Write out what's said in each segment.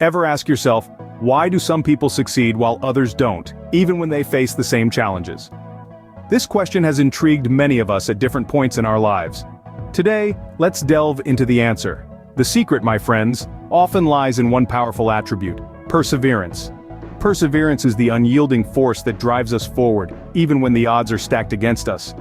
Ever ask yourself, why do some people succeed while others don't, even when they face the same challenges? This question has intrigued many of us at different points in our lives. Today, let's delve into the answer. The secret, my friends, often lies in one powerful attribute: perseverance. Perseverance is the unyielding force that drives us forward, even when the odds are stacked against us.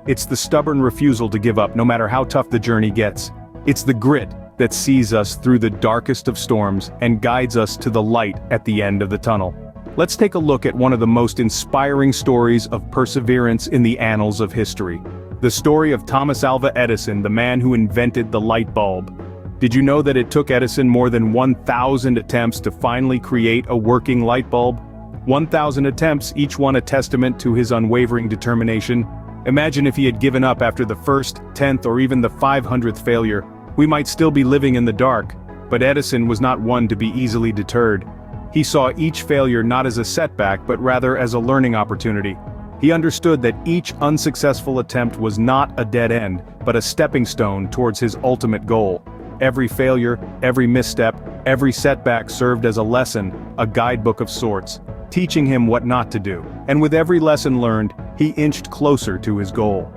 It's the stubborn refusal to give up no matter how tough the journey gets. It's the grit that sees us through the darkest of storms and guides us to the light at the end of the tunnel. Let's take a look at one of the most inspiring stories of perseverance in the annals of history. The story of Thomas Alva Edison, the man who invented the light bulb. Did you know that it took Edison more than 1,000 attempts to finally create a working light bulb? 1,000 attempts, each one a testament to his unwavering determination. Imagine if he had given up after the first, 10th, or even the 500th failure. We might still be living in the dark. But Edison was not one to be easily deterred. He saw each failure not as a setback but rather as a learning opportunity. He understood that each unsuccessful attempt was not a dead end, but a stepping stone towards his ultimate goal. Every failure, every misstep, every setback served as a lesson, a guidebook of sorts, teaching him what not to do. And with every lesson learned, he inched closer to his goal.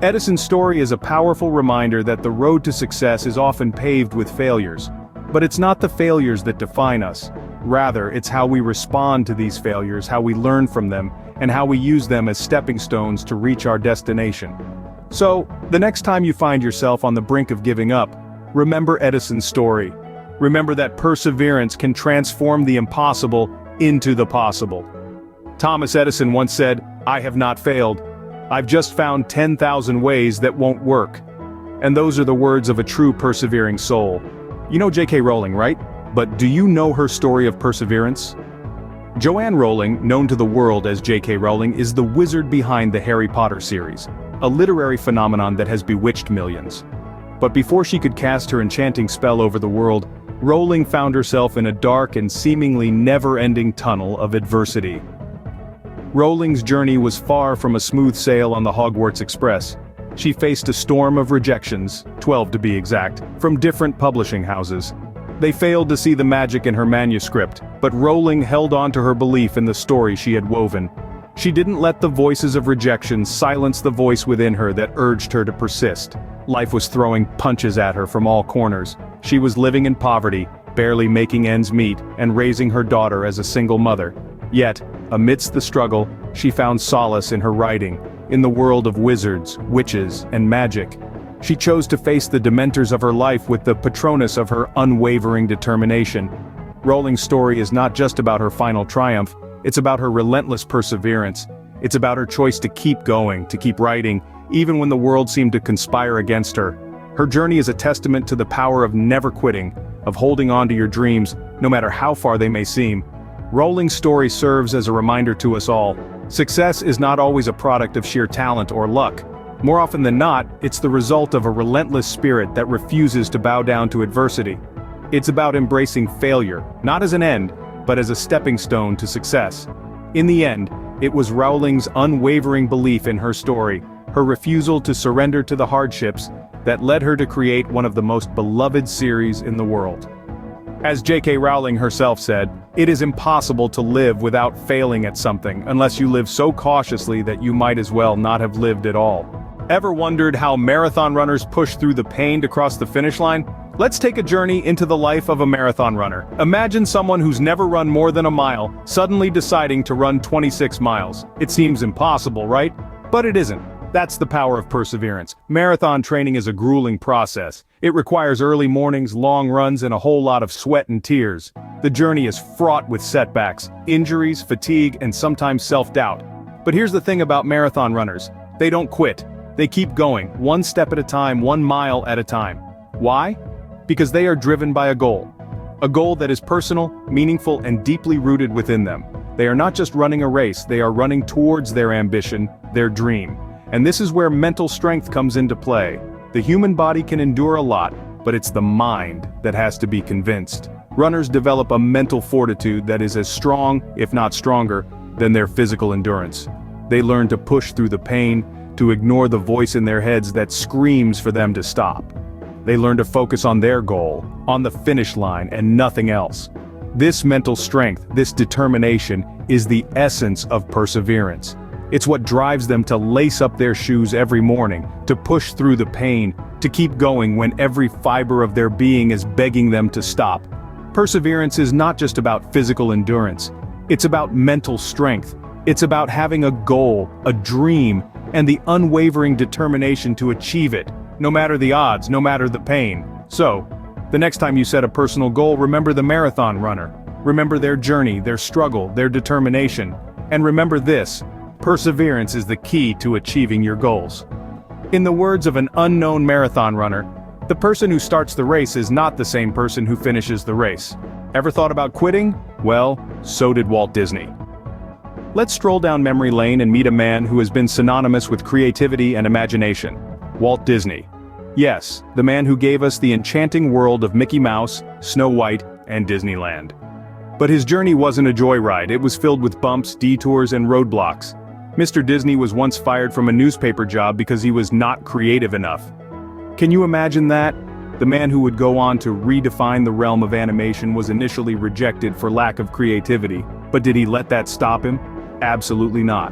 Edison's story is a powerful reminder that the road to success is often paved with failures. But it's not the failures that define us. Rather, it's how we respond to these failures, how we learn from them, and how we use them as stepping stones to reach our destination. So, the next time you find yourself on the brink of giving up, remember Edison's story. Remember that perseverance can transform the impossible into the possible. Thomas Edison once said, "I have not failed. I've just found 10,000 ways that won't work." And those are the words of a true persevering soul. You know J.K. Rowling, right? But do you know her story of perseverance? Joanne Rowling, known to the world as J.K. Rowling, is the wizard behind the Harry Potter series, a literary phenomenon that has bewitched millions. But before she could cast her enchanting spell over the world, Rowling found herself in a dark and seemingly never-ending tunnel of adversity. Rowling's journey was far from a smooth sail on the Hogwarts Express. She faced a storm of rejections, 12 to be exact, from different publishing houses. They failed to see the magic in her manuscript, but Rowling held on to her belief in the story she had woven. She didn't let the voices of rejection silence the voice within her that urged her to persist. Life was throwing punches at her from all corners. She was living in poverty, barely making ends meet, and raising her daughter as a single mother. Yet, amidst the struggle, she found solace in her writing, in the world of wizards, witches, and magic. She chose to face the dementors of her life with the patronus of her unwavering determination. Rowling's story is not just about her final triumph, it's about her relentless perseverance. It's about her choice to keep going, to keep writing, even when the world seemed to conspire against her. Her journey is a testament to the power of never quitting, of holding on to your dreams, no matter how far they may seem. Rowling's story serves as a reminder to us all. Success is not always a product of sheer talent or luck. More often than not, it's the result of a relentless spirit that refuses to bow down to adversity. It's about embracing failure, not as an end, but as a stepping stone to success. In the end, it was Rowling's unwavering belief in her story, her refusal to surrender to the hardships, that led her to create one of the most beloved series in the world. As J.K. Rowling herself said, "It is impossible to live without failing at something unless you live so cautiously that you might as well not have lived at all." Ever wondered how marathon runners push through the pain to cross the finish line? Let's take a journey into the life of a marathon runner. Imagine someone who's never run more than a mile, suddenly deciding to run 26 miles. It seems impossible, right? But it isn't. That's the power of perseverance. Marathon training is a grueling process. It requires early mornings, long runs, and a whole lot of sweat and tears. The journey is fraught with setbacks, injuries, fatigue, and sometimes self-doubt. But here's the thing about marathon runners. They don't quit. They keep going, one step at a time, 1 mile at a time. Why? Because they are driven by a goal. A goal that is personal, meaningful, and deeply rooted within them. They are not just running a race, they are running towards their ambition, their dream. And this is where mental strength comes into play. The human body can endure a lot, but it's the mind that has to be convinced. Runners develop a mental fortitude that is as strong, if not stronger, than their physical endurance. They learn to push through the pain, to ignore the voice in their heads that screams for them to stop. They learn to focus on their goal, on the finish line, and nothing else. This mental strength, this determination, is the essence of perseverance. It's what drives them to lace up their shoes every morning, to push through the pain, to keep going when every fiber of their being is begging them to stop. Perseverance is not just about physical endurance. It's about mental strength. It's about having a goal, a dream, and the unwavering determination to achieve it, no matter the odds, no matter the pain. So, the next time you set a personal goal, remember the marathon runner. Remember their journey, their struggle, their determination. And remember this: perseverance is the key to achieving your goals. In the words of an unknown marathon runner, the person who starts the race is not the same person who finishes the race. Ever thought about quitting? Well, so did Walt Disney. Let's stroll down memory lane and meet a man who has been synonymous with creativity and imagination. Walt Disney. Yes, the man who gave us the enchanting world of Mickey Mouse, Snow White, and Disneyland. But his journey wasn't a joyride. It was filled with bumps, detours, and roadblocks. Mr. Disney was once fired from a newspaper job because he was not creative enough. Can you imagine that? The man who would go on to redefine the realm of animation was initially rejected for lack of creativity, but did he let that stop him? Absolutely not.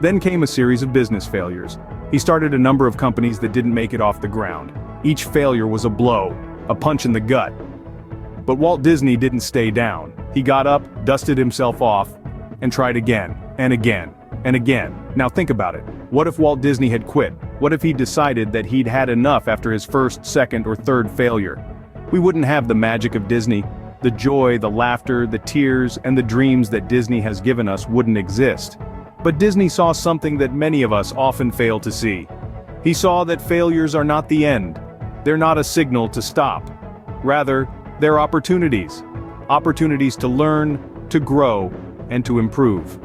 Then came a series of business failures. He started a number of companies that didn't make it off the ground. Each failure was a blow, a punch in the gut. But Walt Disney didn't stay down. He got up, dusted himself off, and tried again, and again, and again. Now think about it. What if Walt Disney had quit? What if he decided that he'd had enough after his first, second, or third failure? We wouldn't have the magic of Disney. The joy, the laughter, the tears, and the dreams that Disney has given us wouldn't exist. But Disney saw something that many of us often fail to see. He saw that failures are not the end. They're not a signal to stop. Rather, they're opportunities. Opportunities to learn, to grow, and to improve.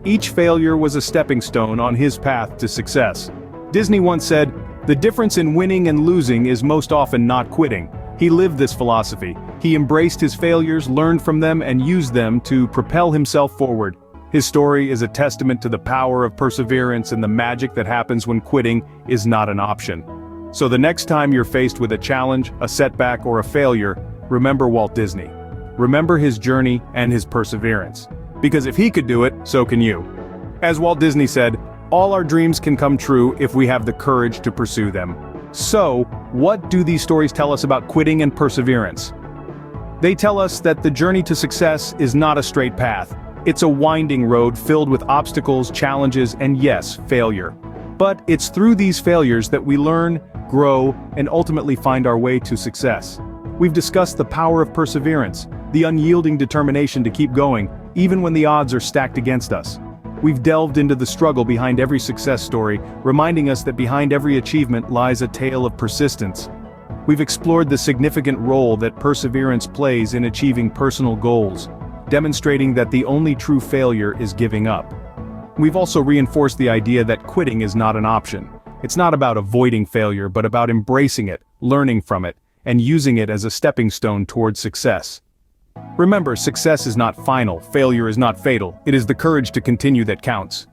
Each failure was a stepping stone on his path to success. Disney once said, "The difference in winning and losing is most often not quitting." He lived this philosophy. He embraced his failures, learned from them, and used them to propel himself forward. His story is a testament to the power of perseverance and the magic that happens when quitting is not an option. So the next time you're faced with a challenge, a setback, or a failure, remember Walt Disney. Remember his journey and his perseverance. Because if he could do it, so can you. As Walt Disney said, all our dreams can come true if we have the courage to pursue them. So, what do these stories tell us about quitting and perseverance? They tell us that the journey to success is not a straight path. It's a winding road filled with obstacles, challenges, and yes, failure. But it's through these failures that we learn, grow, and ultimately find our way to success. We've discussed the power of perseverance, the unyielding determination to keep going, even when the odds are stacked against us. We've delved into the struggle behind every success story, reminding us that behind every achievement lies a tale of persistence. We've explored the significant role that perseverance plays in achieving personal goals, demonstrating that the only true failure is giving up. We've also reinforced the idea that quitting is not an option. It's not about avoiding failure, but about embracing it, learning from it, and using it as a stepping stone towards success. Remember, success is not final, failure is not fatal, it is the courage to continue that counts.